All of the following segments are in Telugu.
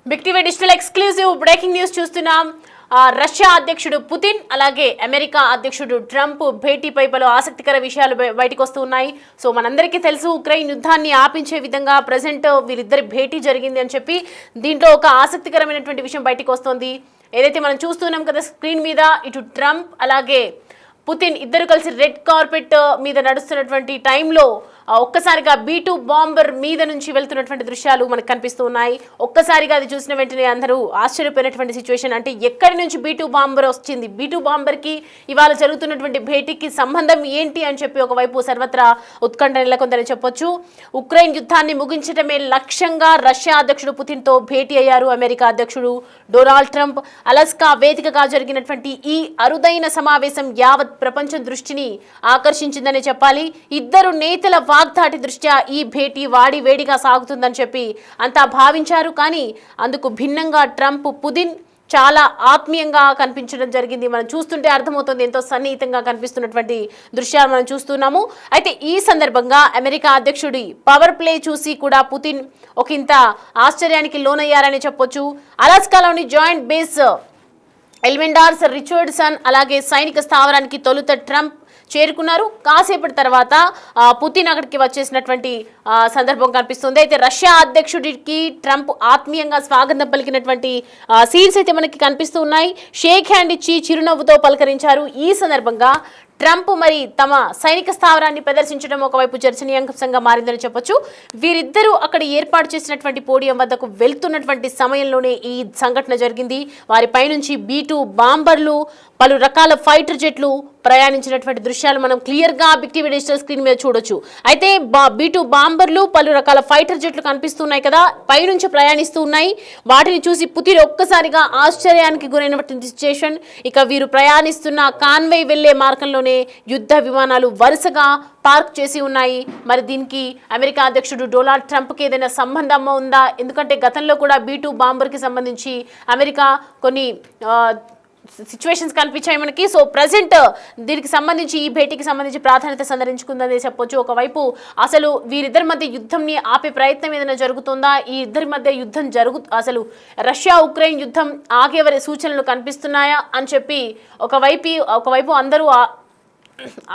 Big TV digital exclusive breaking news చూస్తున్నాం. రష్యా అధ్యక్షుడు పుతిన్ అలాగే అమెరికా అధ్యక్షుడు ట్రంప్ భేటీపై పలు ఆసక్తికర విషయాలు బయటకు వస్తున్నాయి. సో మనందరికీ తెలుసు, ఉక్రెయిన్ యుద్ధాన్ని ఆపించే విధంగా ప్రజెంట్ వీరిద్దరి భేటీ జరిగింది అని చెప్పి దీంట్లో ఒక ఆసక్తికరమైనటువంటి విషయం బయటకు వస్తుంది. ఏదైతే మనం చూస్తున్నాం కదా స్క్రీన్ మీద, ఇటు ట్రంప్ అలాగే పుతిన్ ఇద్దరు కలిసి రెడ్ కార్పెట్ మీద నడుస్తున్నటువంటి టైంలో ఒక్కసారిగా B2 బాంబర్ మీద నుంచి వెళ్తున్నటువంటి దృశ్యాలు మనకు కనిపిస్తూ ఉన్నాయి. ఒక్కసారిగా అది చూసిన వెంటనే అందరూ ఆశ్చర్యపోయినటువంటి సిచ్యువేషన్. అంటే ఎక్కడి నుంచి B2 బాంబర్ వచ్చింది, B2 బాంబర్కి ఇవాళ జరుగుతున్నటువంటి భేటీకి సంబంధం ఏంటి అని చెప్పి ఒకవైపు సర్వత్రా ఉత్కంఠ నెలకొందని చెప్పొచ్చు. ఉక్రెయిన్ యుద్ధాన్ని ముగించడమే లక్ష్యంగా రష్యా అధ్యక్షుడు పుతిన్తో భేటీ అయ్యారు అమెరికా అధ్యక్షుడు డొనాల్డ్ ట్రంప్. అలాస్కా వేదికగా జరిగినటువంటి ఈ అరుదైన సమావేశం యావత్ ప్రపంచం దృష్టిని ఆకర్షించిందని చెప్పాలి. ఇద్దరు నేతల వాగ్దాటి దృష్ట్యా ఈ భేటీ వాడి వేడిగా సాగుతుందని చెప్పి అంతా భావించారు. కానీ అందుకు భిన్నంగా ట్రంప్ పుతిన్ చాలా ఆత్మీయంగా కనిపించడం జరిగింది. మనం చూస్తుంటే అర్థమవుతుంది, ఎంతో సన్నిహితంగా కనిపిస్తున్నటువంటి దృశ్యాలు మనం చూస్తున్నాము. అయితే ఈ సందర్భంగా అమెరికా అధ్యక్షుడి పవర్ ప్లే చూసి కూడా పుతిన్ ఒకంత ఆశ్చర్యానికి లోనయ్యారని చెప్పొచ్చు. అలాస్కాలోని జాయింట్ బేస్ ఎల్మెండార్స్ రిచర్డ్సన్ అలాగే సైనిక స్థావరానికి తొలుత ట్రంప్ చేరుకున్నారు. కాసేపటి తర్వాత పుతిన్ అక్కడికి వచ్చేసినటువంటి సందర్భం కనిపిస్తుంది. అయితే రష్యా అధ్యక్షుడికి ట్రంప్ ఆత్మీయంగా స్వాగతం పలికినటువంటి సీన్స్ అయితే మనకి కనిపిస్తూ ఉన్నాయి. షేక్ హ్యాండ్ ఇచ్చి చిరునవ్వుతో పలకరించారు. ఈ సందర్భంగా ట్రంప్ మరి తమ సైనిక స్థావరాన్ని ప్రదర్శించడం ఒకవైపు చర్చనీయాంశంగా మారిందని చెప్పొచ్చు. వీరిద్దరూ అక్కడ ఏర్పాటు చేసినటువంటి పోడియం వద్దకు వెళ్తున్నటువంటి సమయంలోనే ఈ సంఘటన జరిగింది. వారిపై నుంచి B2 బాంబర్లు, పలు రకాల ఫైటర్ జెట్లు ప్రయాణించినటువంటి దృశ్యాలు మనం క్లియర్గా బిగ్ టీవీ డిజిటల్ స్క్రీన్ మీద చూడొచ్చు. అయితే B2 బాంబర్లు, పలు రకాల ఫైటర్ జెట్లు కనిపిస్తున్నాయి కదా, పైనుంచి ప్రయాణిస్తూ ఉన్నాయి. వాటిని చూసి పుతిన్ ఒక్కసారిగా ఆశ్చర్యానికి గురైనటువంటి సిచ్యుయేషన్. ఇక వీరు ప్రయాణిస్తున్న కాన్వే వెళ్లే మార్గంలోనే యుద్ధ విమానాలు వరుసగా పార్క్ చేసి ఉన్నాయి. మరి దీనికి అమెరికా అధ్యక్షుడు డొనాల్డ్ ట్రంప్కి ఏదైనా సంబంధం ఉందా? ఎందుకంటే గతంలో కూడా B2 బాంబర్కి సంబంధించి అమెరికా కొన్ని సిచ్యువేషన్స్ కనిపించాయి మనకి. సో ప్రజెంట్ దీనికి సంబంధించి, ఈ భేటీకి సంబంధించి ప్రాధాన్యత సంతరించుకుందని చెప్పొచ్చు. ఒకవైపు అసలు వీరిద్దరి మధ్య యుద్ధంని ఆపే ప్రయత్నం ఏదైనా జరుగుతుందా? ఈ ఇద్దరి మధ్య యుద్ధం అసలు రష్యా ఉక్రెయిన్ యుద్ధం ఆగేవరే సూచనలు కనిపిస్తున్నాయా అని చెప్పి ఒకవైపు అందరూ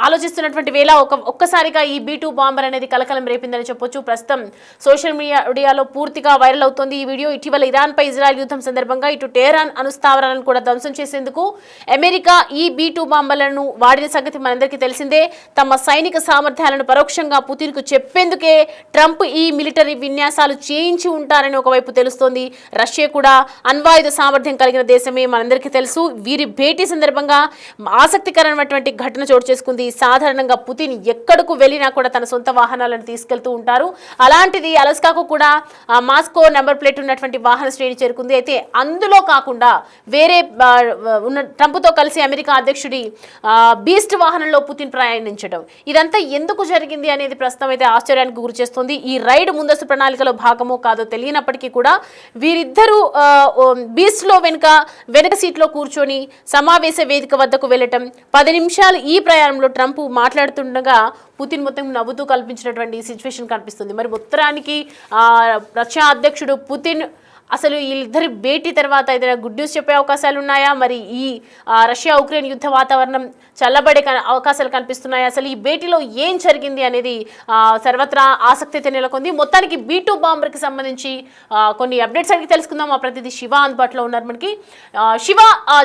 ఆలోచిస్తున్నటువంటి వేళ ఒక్కసారిగా ఈ B2 బాంబర్ అనేది కలకలం రేపిందని చెప్పొచ్చు. ప్రస్తుతం సోషల్ మీడియాలో పూర్తిగా వైరల్ అవుతోంది ఈ వీడియో. ఇటీవల ఇరాన్పై ఇజ్రాయెల్ యుద్ధం సందర్భంగా ఇటు టెహరాన్ అణుస్థావరాలను కూడా ధ్వంసం చేసేందుకు అమెరికా ఈ B2 బాంబర్లను వాడిన సంగతి మనందరికీ తెలిసిందే. తమ సైనిక సామర్థ్యాలను పరోక్షంగా పుతిన్కు చెప్పేందుకే ట్రంప్ ఈ మిలిటరీ విన్యాసాలు చేయించి ఉంటారని ఒకవైపు తెలుస్తోంది. రష్యా కూడా అణ్వాయుధ సామర్థ్యం కలిగిన దేశమే, మనందరికీ తెలుసు. వీరి భేటీ సందర్భంగా ఆసక్తికరమైనటువంటి ఘటన చోటు చేసుకుంది. సాధారణంగా పుతిన్ ఎక్కడకు వెళ్ళినా కూడా తన సొంత వాహనాలను తీసుకెళ్తూ ఉంటారు. అలాంటిది అలాస్కాకు కూడా మాస్కో నెంబర్ ప్లేట్ ఉన్నటువంటి వాహన శ్రేణి చేరుకుంది. అయితే అందులో కాకుండా వేరే ట్రంప్తో కలిసి అమెరికా అధ్యక్షుడి బీస్ట్ వాహనంలో పుతిన్ ప్రయాణించడం, ఇదంతా ఎందుకు జరిగింది అనేది ప్రస్తుతం అయితే ఆశ్చర్యానికి గురి చేస్తుంది. ఈ రైడ్ ముందస్తు ప్రణాళికలో భాగమో కాదో తెలియనప్పటికీ కూడా వీరిద్దరూ బీస్ట్లో వెనక సీట్లో కూర్చొని సమావేశ వేదిక వద్దకు వెళ్ళటం, 10 నిమిషాలు ఈ ప్రయాణంలో ట్రంప్ మాట్లాడుతుండగా పుతిన్ మొత్తం నవ్వుతూ కల్పించినటువంటి సిచ్యువేషన్ కనిపిస్తుంది. మరి ఉత్తరానికి రష్యా అధ్యక్షుడు పుతిన్ అసలు వీళ్ళిద్దరి భేటీ తర్వాత ఏదైనా గుడ్ న్యూస్ చెప్పే అవకాశాలు ఉన్నాయా? మరి ఈ రష్యా ఉక్రెయిన్ యుద్ధ వాతావరణం చల్లబడే అవకాశాలు కనిపిస్తున్నాయి. అసలు ఈ భేటీలో ఏం జరిగింది అనేది సర్వత్రా ఆసక్తి అయితే నెలకొంది. మొత్తానికి B2 బాంబర్కి సంబంధించి కొన్ని అప్డేట్స్ అడిగి తెలుసుకుందాం. మా ప్రతినిధి శివ అందుబాటులో ఉన్నారు మనకి. శివ,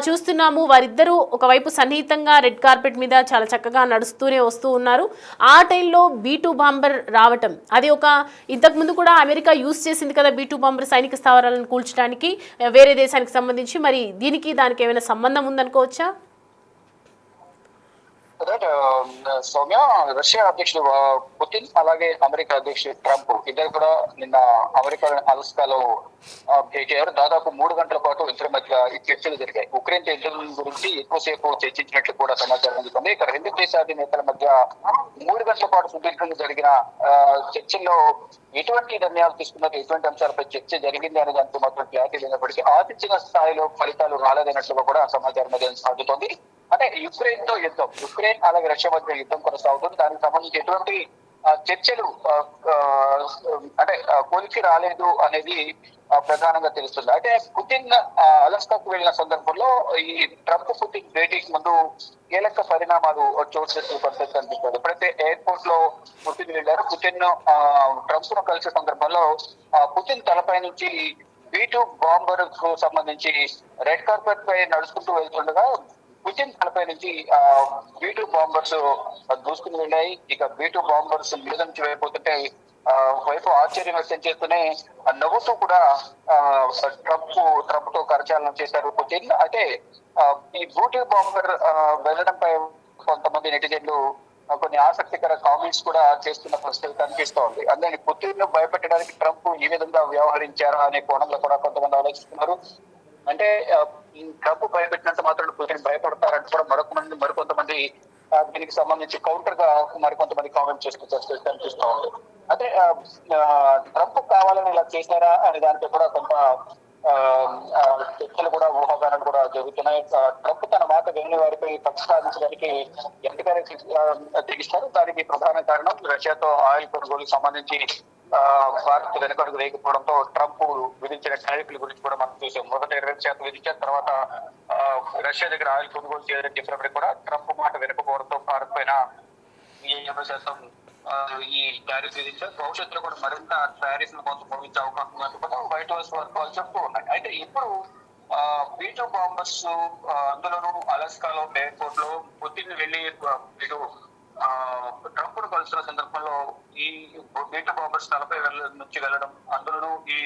చూస్తున్నాము వారిద్దరూ ఒకవైపు సన్నిహితంగా రెడ్ కార్పెట్ మీద చాలా చక్కగా నడుస్తూనే వస్తూ ఉన్నారు. ఆ టైంలో B2 బాంబర్ రావటం, అది ఇంతకుముందు కూడా అమెరికా యూజ్ చేసింది కదా B2 బాంబర్ సైనిక స్థావరాలను కూల్చడానికి వేరే దేశానికి సంబంధించి. మరి దానికి ఏమైనా సంబంధం ఉందనుకోవచ్చా? సౌమ్య, రష్యా అధ్యక్షుడు పుతిన్ అలాగే అమెరికా అధ్యక్షుడు ట్రంప్ ఇద్దరు కూడా నిన్న అమెరికా అలాస్కాలో భేటీ అయ్యారు. దాదాపు 3 గంటల పాటు ఇద్దరి మధ్య చర్చలు జరిగాయి. ఉక్రెయిన్ యుద్ధం గురించి ఎక్కువసేపు చర్చించినట్లు కూడా సమాచారం అందుతుంది. ఇక్కడ 2 దేశాధినేతల మధ్య 3 గంటల పాటు సుదీర్ఘంగా జరిగిన చర్చల్లో ఎటువంటి నిర్ణయాలు తీసుకున్నారు, ఎటువంటి అంశాలపై చర్చ జరిగింది అనే దానికి మాత్రం క్లారిటీ లేనప్పటికీ ఆశించిన స్థాయిలో ఫలితాలు రాలేదన్నట్లుగా కూడా సమాచారం అందుతోంది. అంటే ఉక్రెయిన్ అలాగే రష్యా మధ్య యుద్ధం కొనసాగుతుంది. దానికి సంబంధించి ఎటువంటి చర్చలు అంటే కొలికి రాలేదు అనేది ప్రధానంగా తెలుస్తుంది. అయితే పుతిన్ అలస్కాకు వెళ్ళిన సందర్భంలో ఈ ట్రంప్ పుతిన్ భేటీకి ముందు కీలక పరిణామాలు చోటు చేసుకునే పరిస్థితి కనిపిస్తుంది. ఎప్పుడైతే ఎయిర్పోర్ట్ లో పుతిన్ వెళ్ళారు, పుతిన్ ట్రంప్ ను కలిసే సందర్భంలో పుతిన్ తలపై నుంచి B-2 బాంబర్ కు సంబంధించి రెడ్ కార్పెట్ పై నడుచుకుంటూ వెళ్తుండగా పుతిన్ తలపై నుంచి B-2 బాంబర్స్ దూసుకుని వెళ్ళాయి. ఇక B-2 బాంబర్స్ మీద నుంచి వెళ్ళిపోతుంటే వైపు ఆశ్చర్యం వ్యక్తం చేస్తూనే నవ్వుతూ కూడా ట్రంప్ తో కరచాలనం చేశారు పుతిన్. అయితే ఈ B-2 బాంబర్ వెళ్ళడంపై కొంతమంది నెటిజన్లు కొన్ని ఆసక్తికర కామెంట్స్ కూడా చేస్తున్న పరిస్థితి కనిపిస్తూ ఉంది. అందుకని పుతిన్ ను భయపెట్టడానికి ట్రంప్ ఈ విధంగా వ్యవహరించారా అనే కోణంలో కూడా కొంతమంది ఆలోచిస్తున్నారు. అంటే ట్రంప్ భయపెట్టినంత మాత్రం పుతిన్ భయపడతారంటే కూడా మరికొంతమంది దీనికి సంబంధించి కౌంటర్ గా మరికొంతమంది కామెంట్ చేస్తూ కనిపిస్తూ ఉంది. అంటే ట్రంప్ కావాలని ఇలా చేశారా అనే దానిపై కూడా కొంత చర్చలు కూడా ఊహాగానాలు కూడా జరుగుతున్నాయి. ట్రంప్ తన మాట విని వారిపై కక్ష సాధించడానికి ఎంతగానే తెగిస్తారు. దానికి ప్రధాన కారణం రష్యాతో ఆయిల్ కొనుగోలుకు సంబంధించి భారత్ వెనుకడుగు వేయకపోవడంతో ట్రంప్ విధించిన టారిఫ్ల గురించి కూడా మనం చూసాం. మొదట 20% విధించిన తర్వాత రష్యా దగ్గర ఆయిల్ కొనుగోలు చేయాలని చెప్పినప్పటికీ కూడా ట్రంప్ మాట వెనుకపోవడంతో భారత్ పైన 80% ఈ టారిఫ్ విధించారు. భవిష్యత్తులో కూడా మరింత టారిఫ్ ను కొంత పొందించే అవకాశం ఉన్నట్టు కూడా వైట్ హౌస్ వర్గాలు చెప్తూ ఉన్నాయి. అయితే ఇప్పుడు B-2 బాంబర్స్ అందులోనూ అలస్కాలో ఎయిర్పోర్ట్ లో పుతిన్ వెళ్లి ఇటు ట్రంప్ ను కలుస్తున్న సందర్భంలో ఈ B-2 బాంబర్స్ తలపై నుంచి వెళ్ళడం, అందులోనూ ఈ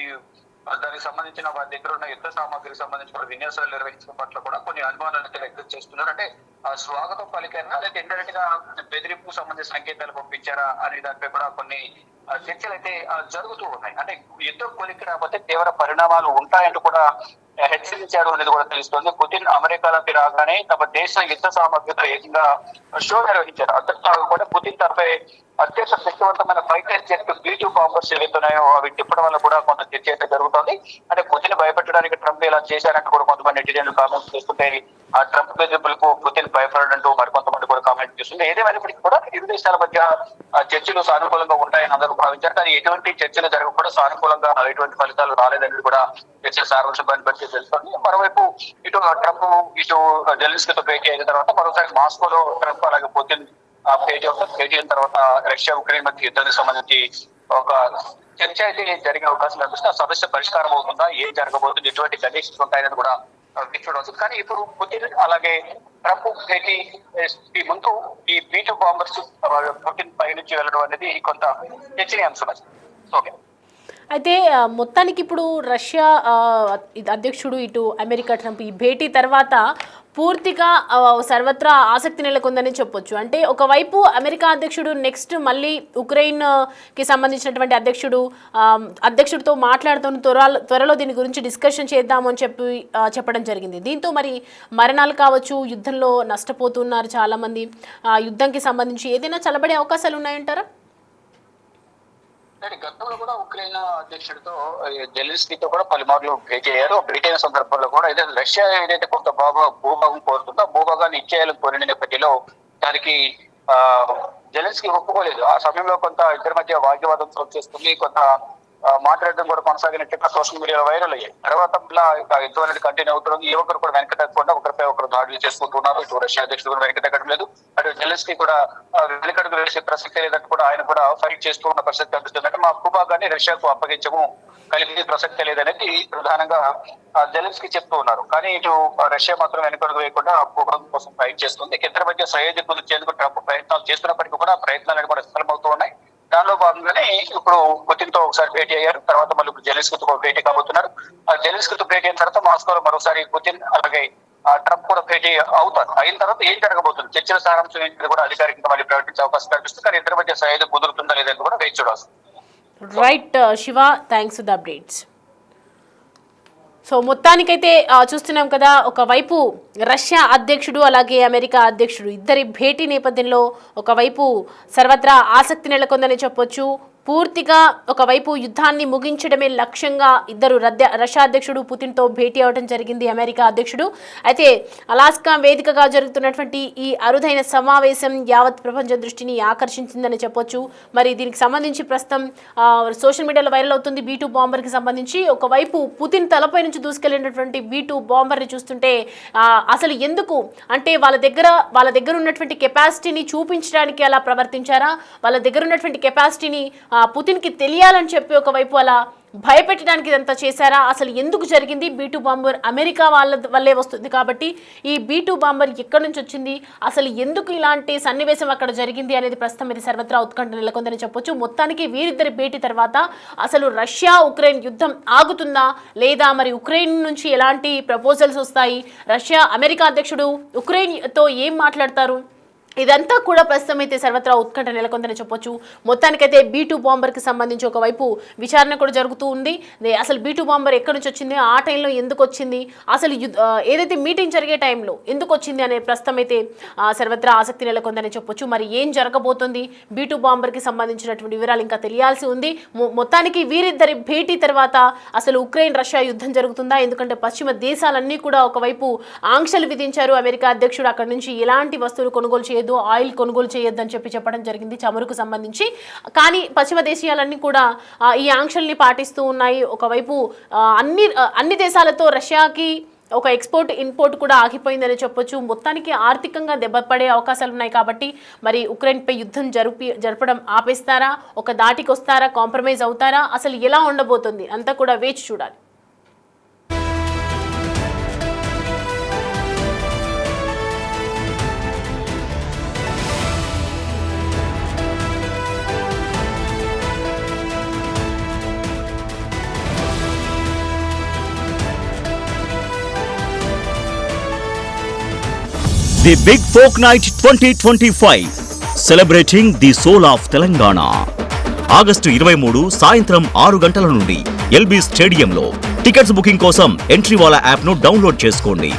దానికి సంబంధించిన వారి దగ్గర ఉన్న యుద్ధ సామాగ్రికి సంబంధించిన విన్యాసాలు నిర్వహించడం పట్ల కూడా కొన్ని అనుమానాలు అయితే వ్యక్తం చేస్తున్నారు. అంటే స్వాగతం పలికారా లేదా ఇండైరెక్ట్ గా బెదిరింపుకు సంబంధించిన సంకేతాలు పంపించారా అనే దానిపై కూడా కొన్ని చర్చలు అయితే జరుగుతూ ఉన్నాయి. అంటే యుద్ధం కొలికి రాకపోతే తీవ్ర పరిణామాలు ఉంటాయంటూ కూడా హెచ్చరించారు అనేది కూడా తెలుస్తోంది. పుతిన్ అమెరికాలోకి రాగానే తమ దేశ యుద్ధ సామగ్రితో ఏకంగా షో నిర్వహించారు. అంతటా కూడా పుతిన్ తనపై అత్యంత శక్తివంతమైన ఫైటర్ జెట్ B-2 బాంబర్స్ ఏవైతున్నాయో అవి తిప్పడం వల్ల కూడా కొంత చర్చ అయితే జరుగుతుంది. అంటే పుతిన్ భయపెట్టడానికి ట్రంప్ ఇలా చేశారంటూ కూడా కొంతమంది నెటిజన్లు కామెంట్స్ చేస్తుంటే ఆ ట్రంప్ బెదిరింపులకు పుతిన్ భయపడడంటూ మరికొంతమంది కూడా కామెంట్ చేస్తుంది. ఏదేమైనప్పటికీ కూడా ఇరు దేశాల మధ్య చర్చలు సానుకూలంగా ఉంటాయని అందరూ భావించారు. కానీ ఎటువంటి చర్చలు జరగకుండా సానుకూలంగా ఎటువంటి ఫలితాలు రాలేదనేది కూడా చర్చల సారాంశాన్ని బట్టి తెలుస్తుంది. మరోవైపు ఇటు ట్రంప్ ఇటు జెలెన్స్కీతో భేటీ అయిన తర్వాత మరోసారి మాస్కోలో ట్రంప్ అలాగే పుతిన్ భేటీ అవుతారు. భేటీ అయిన తర్వాత రష్యా ఉక్రెయిన్ మధ్య యుద్ధానికి సంబంధించి ఒక చర్చ అయితే జరిగే అవకాశం కనిపిస్తుంది. ఆ సమస్య పరిష్కారం అవుతుందా, ఏం జరగబోతుంది, ఎటువంటి కండిషన్స్ ఉంటాయనేది కూడా చూడవచ్చు. కానీ ఇప్పుడు పుతిన్ అలాగే ట్రంప్ భేటీ ముందు ఈ B-2 బాంబర్స్ పుతిన్ పై నుంచి వెళ్ళడం అనేది కొంత చర్చనీయాంశం. ఓకే, అయితే మొత్తానికి ఇప్పుడు రష్యా అధ్యక్షుడు ఇటు అమెరికా ట్రంప్ ఈ భేటీ తర్వాత పూర్తిగా సర్వత్రా ఆసక్తి నెలకొందని చెప్పొచ్చు. అంటే ఒకవైపు అమెరికా అధ్యక్షుడు నెక్స్ట్ మళ్ళీ ఉక్రెయిన్కి సంబంధించినటువంటి అధ్యక్షుడితో మాట్లాడుతూ త్వరలో దీని గురించి డిస్కషన్ చేద్దాము అని చెప్పడం జరిగింది. దీంతో మరి మరణాలు కావచ్చు, యుద్ధంలో నష్టపోతున్నారు చాలామంది, యుద్ధంకి సంబంధించి ఏదైనా చల్లబడే అవకాశాలు ఉన్నాయంటారా? గతంలో కూడా ఉక్రెయిన్ అధ్యక్షుడితో జెలెన్స్కీతో కూడా పలుమార్లు భేటీ అయ్యారు. భేటీ అయిన సందర్భంలో కూడా రష్యా ఏదైతే కొంత భూభాగం కోరుతుందో భూభాగాన్ని ఇచ్చేయాలని కోరిన నేపథ్యంలో దానికి జెలెన్స్కీ ఒప్పుకోలేదు. ఆ సమయంలో కొంత ఇద్దరి మధ్య వాగ్వివాదం చోటు చేసుకుంది. కొంత మాట్లాడడం కూడా కొనసాగినట్టుగా సోషల్ మీడియాలో వైరల్ అయ్యాయి. తర్వాత యుద్ధం అనేది కంటిన్యూ అవుతుంది. ఏ ఒక్కరు కూడా వెనక తగ్గకుండా ఒకరిపై ఒకరు దాడులు చేసుకుంటున్నారు. ఇటు రష్యా అధ్యక్షుడు కూడా వెనక తగ్గడం లేదు, అటు జెలెన్స్కీ కూడా వెనకడుగు వేసే ప్రసక్తి లేదంటే కూడా ఆయన కూడా ఫైట్ చేస్తూ ఉన్న ప్రసక్తి కనిపిస్తుంది. అంటే మా భూభాగాన్ని రష్యాకు అప్పగించము, కలిపి ప్రసక్తి లేదనేది ప్రధానంగా జెలెన్స్కీ చెప్తూ ఉన్నారు. కానీ ఇటు రష్యా మాత్రం వెనకడుగు వేయకుండా భూభాగం కోసం ఫైట్ చేస్తుంది. ఇద్దరి మధ్య సయోధ్య కుదిర్చేందుకు ట్రంప్ ప్రయత్నాలు చేస్తున్నప్పటికీ కూడా ప్రయత్నాలు కూడా విఫలమవుతూ ఉన్నాయి. దానిలో భాగంగానే ఇప్పుడు పుతిన్ తో ఒకసారి భేటీ అయ్యారు. తర్వాత మళ్ళీ ఇప్పుడు జెలెన్స్కీతో భేటీ కాబోతున్నారు. జెలెన్స్కీతో భేటీ అయిన తర్వాత మాస్కోలో మరోసారి పుతిన్ అలాగే ట్రంప్ కూడా భేటీ అవుతారు. అయిన తర్వాత ఏం జరగబోతుంది, చర్చల సారాంశం ఏంటి కూడా అధికారికంగా మళ్ళీ ప్రకటించే అవకాశం కనిపిస్తుంది. కానీ ఇద్దరి మధ్య సయోధ్య కుదురుతుందా లేదని కూడా వేచి చూడాల్సి. Right Shiva, thanks for the updates. So మొత్తానికైతే చూస్తున్నాం కదా, ఒకవైపు రష్యా అధ్యక్షుడు అలాగే అమెరికా అధ్యక్షుడు ఇద్దరి భేటీ నేపథ్యంలో ఒకవైపు సర్వత్రా ఆసక్తి నెలకొందని చెప్పొచ్చు. పూర్తిగా ఒకవైపు యుద్ధాన్ని ముగించడమే లక్ష్యంగా ఇద్దరు రష్యా అధ్యక్షుడు పుతిన్తో భేటీ అవడం జరిగింది అమెరికా అధ్యక్షుడు. అయితే అలాస్కా వేదికగా జరుగుతున్నటువంటి ఈ అరుదైన సమావేశం యావత్ ప్రపంచ దృష్టిని ఆకర్షించిందని చెప్పొచ్చు. మరి దీనికి సంబంధించి ప్రస్తుతం సోషల్ మీడియాలో వైరల్ అవుతుంది B2 బాంబర్కి సంబంధించి. ఒకవైపు పుతిన్ తలపై నుంచి దూసుకెళ్లినటువంటి B2 బాంబర్ని చూస్తుంటే అసలు ఎందుకు అంటే వాళ్ళ దగ్గర ఉన్నటువంటి కెపాసిటీని చూపించడానికి అలా ప్రవర్తించారా, వాళ్ళ దగ్గర ఉన్నటువంటి కెపాసిటీని పుతిన్కి తెలియాలని చెప్పి ఒకవైపు అలా భయపెట్టడానికి ఇదంతా చేశారా, అసలు ఎందుకు జరిగింది? B2 బాంబర్ అమెరికా వల్లే వస్తుంది కాబట్టి ఈ B2 బాంబర్ ఎక్కడి నుంచి వచ్చింది, అసలు ఎందుకు ఇలాంటి సన్నివేశం అక్కడ జరిగింది అనేది ప్రస్తుతం ఇది సర్వత్రా ఉత్కంఠ నెలకొందని చెప్పొచ్చు. మొత్తానికి వీరిద్దరి భేటీ తర్వాత అసలు రష్యా ఉక్రెయిన్ యుద్ధం ఆగుతుందా లేదా, మరి ఉక్రెయిన్ నుంచి ఎలాంటి ప్రపోజల్స్ వస్తాయి, రష్యా అమెరికా అధ్యక్షుడు ఉక్రెయిన్తో ఏం మాట్లాడతారు, ఇదంతా కూడా ప్రస్తుతం అయితే సర్వత్రా ఉత్కంఠ నెలకొందని చెప్పొచ్చు. మొత్తానికైతే B2 బాంబర్కి సంబంధించి ఒకవైపు విచారణ కూడా జరుగుతూ ఉంది. అసలు B2 బాంబర్ ఎక్కడి నుంచి వచ్చింది, ఆ టైంలో ఎందుకు వచ్చింది, అసలు ఏదైతే మీటింగ్ జరిగే టైంలో ఎందుకు వచ్చింది అనే ప్రస్తుతం అయితే సర్వత్రా ఆసక్తి నెలకొందని చెప్పొచ్చు. మరి ఏం జరగబోతుంది, B2 బాంబర్కి సంబంధించినటువంటి వివరాలు ఇంకా తెలియాల్సి ఉంది. మొత్తానికి వీరిద్దరి భేటీ తర్వాత అసలు ఉక్రెయిన్ రష్యా యుద్ధం జరుగుతుందా, ఎందుకంటే పశ్చిమ దేశాలన్నీ కూడా ఒకవైపు ఆంక్షలు విధించారు. అమెరికా అధ్యక్షుడు అక్కడి నుంచి ఎలాంటి వస్తువులు కొనుగోలు చేయొద్దు, ఆయిల్ కొనుగోలు చేయొద్దని చెప్పడం జరిగింది చమురుకు సంబంధించి. కానీ పశ్చిమ దేశాలన్నీ కూడా ఈ ఆంక్షల్ని పాటిస్తూ ఉన్నాయి. ఒకవైపు అన్ని దేశాలతో రష్యాకి ఒక ఎక్స్పోర్ట్ ఇంపోర్ట్ కూడా ఆగిపోయిందని చెప్పొచ్చు. మొత్తానికి ఆర్థికంగా దెబ్బపడే అవకాశాలు ఉన్నాయి. కాబట్టి మరి ఉక్రెయిన్పై యుద్ధం జరపడం ఆపేస్తారా, ఒక దాటికి వస్తారా, కాంప్రమైజ్ అవుతారా, అసలు ఎలా ఉండబోతుంది అంతా కూడా వేచి చూడాలి. The Big Folk Night 2025 celebrating the soul of Telangana. August 23 సాయంత్రం 6 గంటల నుండి LB స్టేడియంలో. టికెట్స్ బుకింగ్ కోసం ఎంట్రీవాలా యాప్ను డౌన్లోడ్ చేసుకోండి.